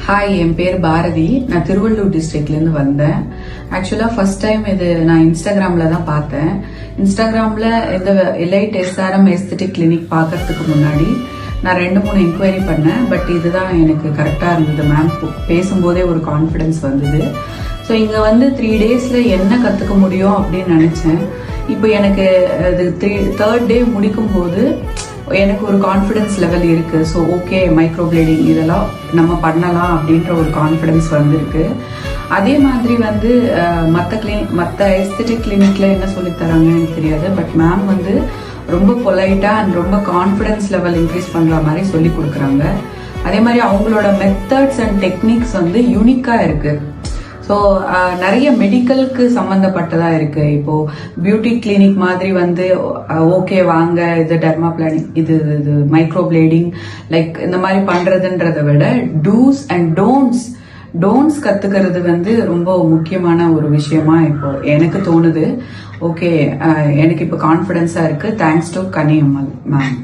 Hi, என் பேர் பாரதி. நான் திருவள்ளூர் டிஸ்ட்ரிக்ட்லேருந்து வந்தேன். ஆக்சுவலாக ஃபர்ஸ்ட் டைம் இது நான் இன்ஸ்டாகிராமில் தான் பார்த்தேன். இன்ஸ்டாகிராமில் இந்த எலைட் எஸ்ஆர்எம் எஸ்தெட்டிக் கிளினிக் பார்க்கறதுக்கு முன்னாடி நான் 2-3 என்கொயரி பண்ணேன். பட் இதுதான் எனக்கு கரெக்டாக இருந்தது. மேம் பேசும்போதே ஒரு கான்ஃபிடென்ஸ் வந்தது. ஸோ இங்கே வந்து 3 டேஸில் என்ன கற்றுக்க முடியும் அப்படின்னு நினச்சேன். இப்போ எனக்கு அது 3rd டே முடிக்கும் போது எனக்கு ஒரு கான்ஃபிடன்ஸ் லெவல் இருக்கு. ஸோ ஓகே, மைக்ரோ பிளேடிங் இதெல்லாம் நம்ம பண்ணலாம் அப்படின்ற ஒரு கான்ஃபிடன்ஸ் வந்திருக்கு. அதே மாதிரி வந்து மற்ற எஸ்தெட்டிக் கிளினிக்ல என்ன சொல்லி தராங்கன்னு எனக்கு தெரியாது. பட் மேம் வந்து ரொம்ப பொலைட்டா அண்ட் ரொம்ப கான்ஃபிடன்ஸ் லெவல் இன்க்ரீஸ் பண்ற மாதிரி சொல்லி கொடுக்குறாங்க. அதே மாதிரி அவங்களோட மெத்தட்ஸ் அண்ட் டெக்னிக்ஸ் வந்து யூனிக்கா இருக்கு. ஸோ நிறைய மெடிக்கலுக்கு சம்மந்தப்பட்டதா இருக்கு. இப்போ பியூட்டி கிளினிக் மாதிரி வந்து ஓகே வாங்க, இது டெர்மா பிளானிங், இது மைக்ரோ பிளேடிங் லைக் இந்த மாதிரி பண்றதுன்றதை விட டூஸ் அண்ட் டோன்ட்ஸ் கத்துக்கிறது வந்து ரொம்ப முக்கியமான ஒரு விஷயமா இப்போ எனக்கு தோணுது. ஓகே, எனக்கு இப்போ கான்ஃபிடென்ஸா இருக்கு. Thanks to Kaniyammal ma'am.